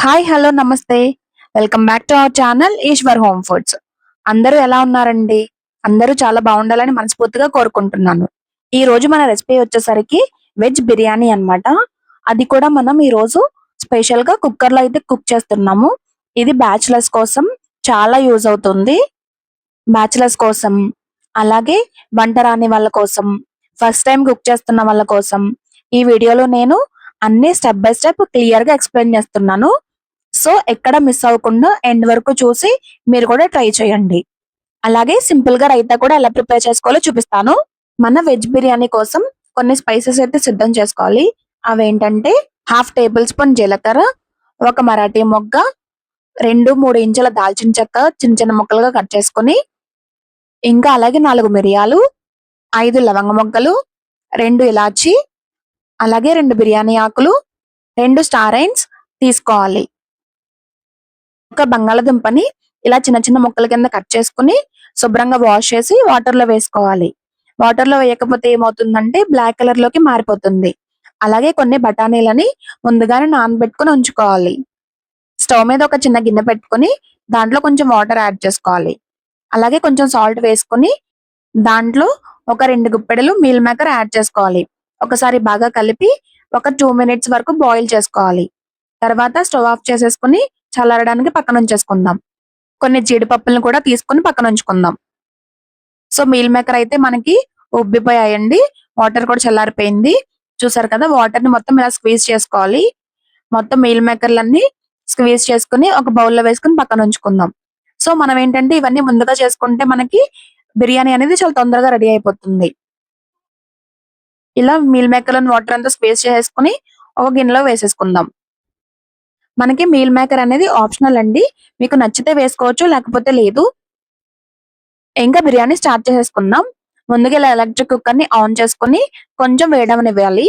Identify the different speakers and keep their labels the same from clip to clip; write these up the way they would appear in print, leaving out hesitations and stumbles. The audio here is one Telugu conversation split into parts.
Speaker 1: హాయ్ హలో నమస్తే. Welcome back to our channel Eshwar Home Foods. అందరూ ఎలా ఉన్నారండి? అందరూ చాలా బాగుండాలని మనస్ఫూర్తిగా కోరుకుంటున్నాను. ఈ రోజు మన రెసిపీ వచ్చేసరికి వెజ్ బిర్యానీ అన్నమాట. అది కూడా మనం ఈ రోజు స్పెషల్ గా కుక్కర్ లో అయితే కుక్ చేస్తున్నాము. ఇది బ్యాచిలర్స్ కోసం చాలా యూజ్ అవుతుంది. బ్యాచిలర్స్ కోసం, అలాగే వంట రాని వాళ్ళ కోసం, ఫస్ట్ టైం కుక్ చేస్తున్న వాళ్ళ కోసం ఈ వీడియోలో నేను అన్ని స్టెప్ బై స్టెప్ క్లియర్ గా ఎక్స్ప్లెయిన్ చేస్తున్నాను. సో ఎక్కడ మిస్ అవ్వకుండా ఎండ్ వరకు చూసి మీరు కూడా ట్రై చేయండి. అలాగే సింపుల్ గా రైతా కూడా ఎలా ప్రిపేర్ చేసుకోవాలో చూపిస్తాను. మన వెజ్ బిర్యానీ కోసం కొన్ని స్పైసెస్ అయితే సిద్ధం చేసుకోవాలి. అవేంటంటే హాఫ్ టేబుల్ స్పూన్ జీలకర్ర, ఒక మరాఠీ మొగ్గ, 2-3 ఇంచుల దాల్చిన చెక్క చిన్న చిన్న ముక్కలుగా కట్ చేసుకొని, ఇంకా అలాగే 4 మిరియాలు, 5 లవంగ మొగ్గలు, 2 ఇలాచి, అలాగే 2 బిర్యానీ ఆకులు, 2 స్టార్ ఐన్స్ తీసుకోవాలి. ఒక బంగాళదుంపని ఇలా చిన్న చిన్న ముక్కల కింద కట్ చేసుకుని శుభ్రంగా వాష్ చేసి వాటర్ లో వేసుకోవాలి. వాటర్ లో వేయకపోతే ఏమవుతుందంటే బ్లాక్ కలర్ లోకి మారిపోతుంది. అలాగే కొన్ని బఠానీలని ముందుగానే నానబెట్టుకుని ఉంచుకోవాలి. స్టవ్ మీద ఒక చిన్న గిన్నె పెట్టుకుని దాంట్లో కొంచెం వాటర్ యాడ్ చేసుకోవాలి. అలాగే కొంచెం సాల్ట్ వేసుకుని దాంట్లో ఒక 2 గుప్పెడలు మీల్ మేకర్ యాడ్ చేసుకోవాలి. ఒకసారి బాగా కలిపి ఒక 2 మినిట్స్ వరకు బాయిల్ చేసుకోవాలి. తర్వాత స్టవ్ ఆఫ్ చేసేసుకుని చల్లారడానికి పక్కన ఉంచేసుకుందాం. కొన్ని జీడిపప్పులను కూడా తీసుకుని పక్కన ఉంచుకుందాం. సో మీల్ మేకర్ అయితే మనకి ఉబ్బిపోయాయండి. వాటర్ కూడా చల్లారిపోయింది. చూసారు కదా, వాటర్ ని మొత్తం ఇలా స్క్వీజ్ చేసుకోవాలి. మొత్తం మీల్ మేకర్లన్నీ స్క్వీజ్ చేసుకుని ఒక బౌల్లో వేసుకుని పక్కన ఉంచుకుందాం. సో మనం ఏంటంటే ఇవన్నీ ముందుగా చేసుకుంటే మనకి బిర్యానీ అనేది చాలా తొందరగా రెడీ అయిపోతుంది. ఇలా మీల్ మేకర్లను వాటర్ అంతా స్క్వీజ్ చేసుకుని ఒక గిన్నెలో వేసేసుకుందాం. మనకి మీల్ మేకర్ అనేది ఆప్షనల్ అండి. మీకు నచ్చితే వేసుకోవచ్చు, లేకపోతే లేదు. ఇంకా బిర్యానీ స్టార్ట్ చేసేసుకుందాం. ముందుగా ఇలా ఎలక్ట్రిక్ కుక్కర్ ని ఆన్ చేసుకుని కొంచెం వేడవనివ్వాలి.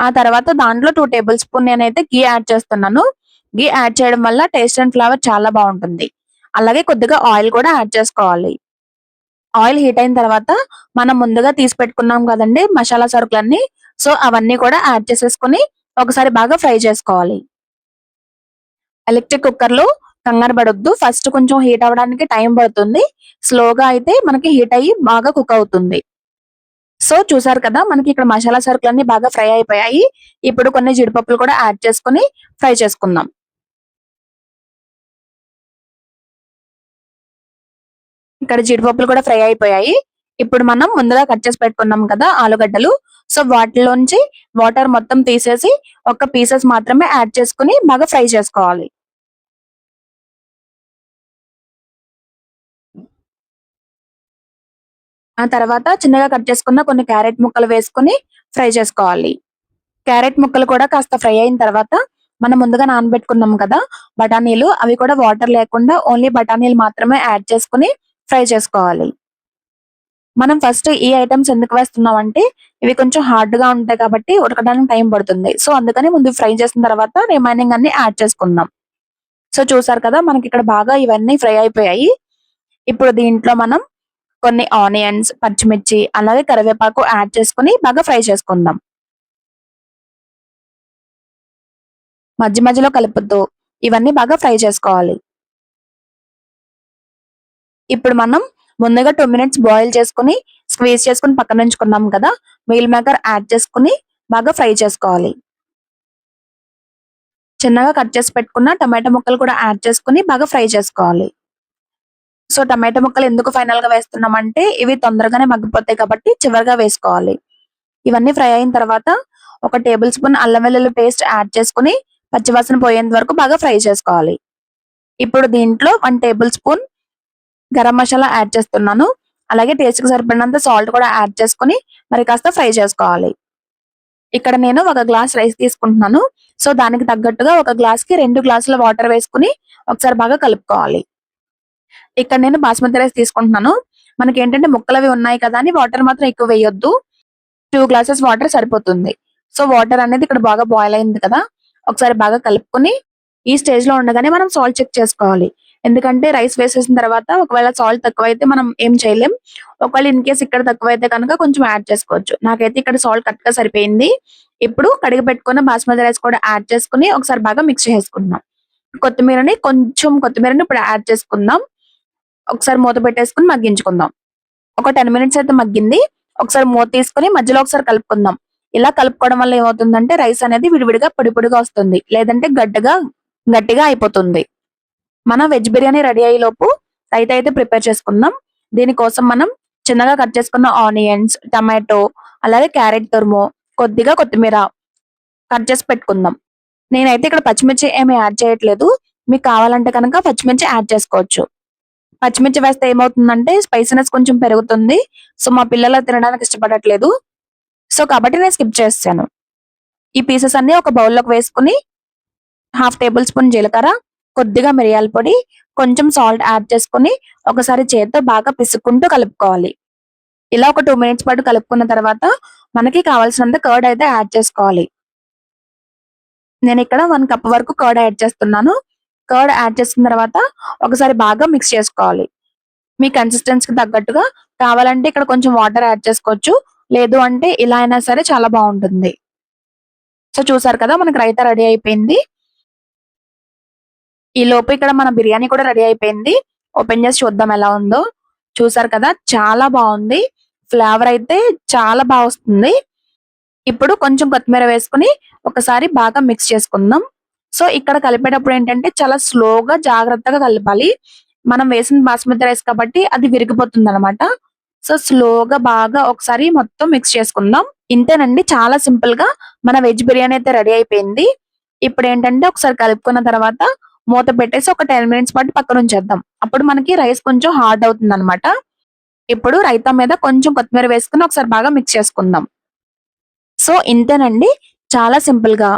Speaker 1: ఆ తర్వాత దాంట్లో 2 టేబుల్ స్పూన్ నేనైతే ఘీ యాడ్ చేస్తున్నాను. ఘీ యాడ్ చేయడం వల్ల టేస్ట్ అండ్ ఫ్లేవర్ చాలా బాగుంటుంది. అలాగే కొద్దిగా ఆయిల్ కూడా యాడ్ చేసుకోవాలి. ఆయిల్ హీట్ అయిన తర్వాత మనం ముందుగా తీసి పెట్టుకున్నాం కదండి మసాలా సరుకులన్నీ. సో అవన్నీ కూడా యాడ్ చేసేసుకుని ఒకసారి బాగా ఫ్రై చేసుకోవాలి. ఎలక్ట్రిక్ కుక్కర్ లో కంగారు పడొద్దు. ఫస్ట్ కొంచెం హీట్ అవ్వడానికి టైం పడుతుంది. స్లోగా అయితే మనకి హీట్ అయ్యి బాగా కుక్ అవుతుంది. సో చూసారు కదా, మనకి ఇక్కడ మసాలా సరుకులన్నీ బాగా ఫ్రై అయిపోయాయి. ఇప్పుడు కొన్ని జీడిపప్పులు కూడా యాడ్ చేసుకుని ఫ్రై చేసుకుందాం. ఇక్కడ జీడిపప్పులు కూడా ఫ్రై అయిపోయాయి. ఇప్పుడు మనం ముందుగా కట్ చేసి పెట్టుకున్నాం కదా ఆలుగడ్డలు. సో వాటిలోంచి వాటర్ మొత్తం తీసేసి ఒక పీసెస్ మాత్రమే యాడ్ చేసుకుని బాగా ఫ్రై చేసుకోవాలి. ఆ తర్వాత చిన్నగా కట్ చేసుకున్న కొన్ని క్యారెట్ ముక్కలు వేసుకుని ఫ్రై చేసుకోవాలి. క్యారెట్ ముక్కలు కూడా కాస్త ఫ్రై అయిన తర్వాత మనం ముందుగా నానబెట్టుకున్నాం కదా బఠానీలు, అవి కూడా వాటర్ లేకుండా ఓన్లీ బఠానీలు మాత్రమే యాడ్ చేసుకుని ఫ్రై చేసుకోవాలి. మనం ఫస్ట్ ఈ ఐటమ్స్ ఎందుకు వేస్తున్నాం అంటే ఇవి కొంచెం హార్డ్ గా ఉంటాయి కాబట్టి ఉడకడానికి టైం పడుతుంది. సో అందుకని ముందు ఫ్రై చేసిన తర్వాత రిమైనింగ్ అన్ని యాడ్ చేసుకుందాం. సో చూసారు కదా, మనకి ఇక్కడ బాగా ఇవన్నీ ఫ్రై అయిపోయాయి. ఇప్పుడు దీంట్లో మనం కొన్ని ఆనియన్స్, పచ్చిమిర్చి, అలాగే కరివేపాకు యాడ్ చేసుకుని బాగా ఫ్రై చేసుకుందాం. మధ్య మధ్యలో కలుపుతూ ఇవన్నీ బాగా ఫ్రై చేసుకోవాలి. ఇప్పుడు మనం ముందుగా 2 మినిట్స్ బాయిల్ చేసుకుని స్క్వీజ్ చేసుకుని పక్కన ఉంచుకున్నాం కదా మీల్ మేకర్ యాడ్ చేసుకుని బాగా ఫ్రై చేసుకోవాలి. చిన్నగా కట్ చేసి పెట్టుకున్న టమాటా ముక్కలు కూడా యాడ్ చేసుకుని బాగా ఫ్రై చేసుకోవాలి. సో టమాటా ముక్కలు ఎందుకు ఫైనల్ గా వేస్తున్నాం అంటే ఇవి తొందరగానే మగ్గిపోతాయి కాబట్టి చివరిగా వేసుకోవాలి. ఇవన్నీ ఫ్రై అయిన తర్వాత ఒక టేబుల్ స్పూన్ అల్లం వెల్లుల్లి పేస్ట్ యాడ్ చేసుకుని పచ్చివాసన పోయేంత వరకు బాగా ఫ్రై చేసుకోవాలి. ఇప్పుడు దీంట్లో 1 table spoon garam masala add చేస్తున్నాను. అలాగే టేస్ట్ కి సరిపడినంత సాల్ట్ కూడా యాడ్ చేసుకుని మరి కాస్త ఫ్రై చేసుకోవాలి. ఇక్కడ నేను 1 గ్లాస్ రైస్ తీసుకుంటున్నాను. సో దానికి తగ్గట్టుగా 1 గ్లాస్ కి 2 గ్లాసుల వాటర్ వేసుకుని ఒకసారి బాగా కలుపుకోవాలి. ఇక్కడ నేను బాస్మతి రైస్ తీసుకుంటున్నాను. మనకి ఏంటంటే ముక్కలు అవి ఉన్నాయి కదా అని వాటర్ మాత్రం ఎక్కువ వేయొద్దు. 2 గ్లాసెస్ వాటర్ సరిపోతుంది. సో వాటర్ అనేది ఇక్కడ బాగా బాయిల్ అయింది కదా, ఒకసారి బాగా కలుపుకొని ఈ స్టేజ్ లో ఉండగానే మనం సాల్ట్ చెక్ చేసుకోవాలి. ఎందుకంటే రైస్ వేసేసిన తర్వాత ఒకవేళ సాల్ట్ తక్కువైతే మనం ఏం చేయలేం. ఒకవేళ ఇన్ కేస్ ఇక్కడ తక్కువైతే కనుక కొంచెం యాడ్ చేసుకోవచ్చు. నాకైతే ఇక్కడ సాల్ట్ కరెక్ట్‌గా సరిపోయింది. ఇప్పుడు కడిగి పెట్టుకున్న బాస్మతి రైస్ కూడా యాడ్ చేసుకొని ఒకసారి బాగా మిక్స్ చేసుకుందాం. కొంచెం కొత్తిమీరని ఇప్పుడు యాడ్ చేసుకుందాం. ఒకసారి మూత పెట్టేసుకొని మగ్గించుకుందాం. ఒక 10 మినిట్స్ అయితే మగ్గింది. ఒకసారి మూత తీసుకొని మధ్యలో ఒకసారి కలుపుకుందాం. ఇలా కలుపుకోవడం వల్ల ఏమవుతుందంటే రైస్ అనేది విడివిడిగా పొడి పొడిగా వస్తుంది. లేదంటే గట్టిగా అయిపోతుంది. మన వెజ్ బిర్యానీ రెడీ అయ్యేలోపు రైతా అయితే ప్రిపేర్ చేసుకుందాం. దీనికోసం మనం చిన్నగా కట్ చేసుకున్న ఆనియన్స్, టమాటో, అలాగే క్యారెట్ తురుము, కొద్దిగా కొత్తిమీర కట్ చేసి పెట్టుకుందాం. నేనైతే ఇక్కడ పచ్చిమిర్చి ఏమి యాడ్ చేయట్లేదు. మీకు కావాలంటే కనుక పచ్చిమిర్చి యాడ్ చేసుకోవచ్చు. పచ్చిమిర్చి వేస్తే ఏమవుతుందంటే స్పైసీనెస్ కొంచెం పెరుగుతుంది. సో మా పిల్లలు తినడానికి ఇష్టపడట్లేదు. సో కాబట్టి నేను స్కిప్ చేస్తాను. ఈ పీసెస్ అన్ని ఒక బౌల్లోకి వేసుకుని హాఫ్ టేబుల్ స్పూన్ జీలకర్ర, కొద్దిగా మిరియాల పొడి, కొంచెం సాల్ట్ యాడ్ చేసుకుని ఒకసారి చేత్తో బాగా పిసుక్కుంటూ కలుపుకోవాలి. ఇలా ఒక 2 మినిట్స్ పాటు కలుపుకున్న తర్వాత మనకి కావాల్సినంత కర్డ్ అయితే యాడ్ చేసుకోవాలి. నేను ఇక్కడ 1 కప్ వరకు కర్డ్ యాడ్ చేస్తున్నాను. కర్డ్ యాడ్ చేసిన తర్వాత ఒకసారి బాగా మిక్స్ చేసుకోవాలి. మీ కన్సిస్టెన్సీకి తగ్గట్టుగా కావాలంటే ఇక్కడ కొంచెం వాటర్ యాడ్ చేసుకోవచ్చు. లేదు అంటే ఇలా అయినా సరే చాలా బాగుంటుంది. సో చూసారు కదా మనకి రైతా రెడీ అయిపోయింది. ఈ లోపు ఇక్కడ మన బిర్యానీ కూడా రెడీ అయిపోయింది. ఓపెన్ చేసి చూద్దాం ఎలా ఉందో. చూసారు కదా చాలా బాగుంది. ఫ్లేవర్ అయితే చాలా బాగా వస్తుంది. ఇప్పుడు కొంచెం కొత్తిమీర వేసుకుని ఒకసారి బాగా మిక్స్ చేసుకుందాం. సో ఇక్కడ కలిపేటప్పుడు ఏంటంటే చాలా స్లోగా జాగ్రత్తగా కలపాలి. మనం వేసిన బాస్మతి రైస్ కాబట్టి అది విరిగిపోతుంది అనమాట. సో స్లోగా బాగా ఒకసారి మొత్తం మిక్స్ చేసుకుందాం. ఇంతేనండి, చాలా సింపుల్ గా మన వెజ్ బిర్యానీ అయితే రెడీ అయిపోయింది. ఇప్పుడు ఏంటంటే ఒకసారి కలుపుకున్న తర్వాత మూత పెట్టేసి ఒక 10 మినిట్స్ పాటు పక్కన ఉంచేద్దాం. అప్పుడు మనకి రైస్ కొంచెం హార్డ్ అవుతుంది అనమాట. ఇప్పుడు రైతా మీద కొంచెం కొత్తిమీర వేసుకుని ఒకసారి బాగా మిక్స్ చేసుకుందాం. సో ఇంతేనండి, చాలా సింపుల్ గా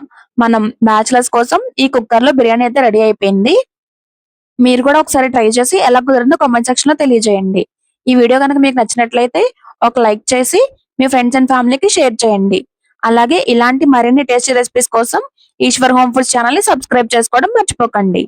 Speaker 1: మనం బ్యాచిలర్స్ కోసం ఈ కుక్కర్ లో బిర్యానీ అయితే రెడీ అయిపోయింది. మీరు కూడా ఒకసారి ట్రై చేసి ఎలా కుదిరిందో కామెంట్ సెక్షన్ లో తెలియజేయండి. ఈ వీడియో కనుక మీకు నచ్చినట్లయితే ఒక లైక్ చేసి మీ ఫ్రెండ్స్ అండ్ ఫ్యామిలీకి షేర్ చేయండి. అలాగే ఇలాంటి మరిన్ని టేస్టీ రెసిపీస్ కోసం ఈశ్వర్ హోమ్ ఫుడ్స్ ఛానల్ ని సబ్స్క్రైబ్ చేసుకోవడం మర్చిపోకండి.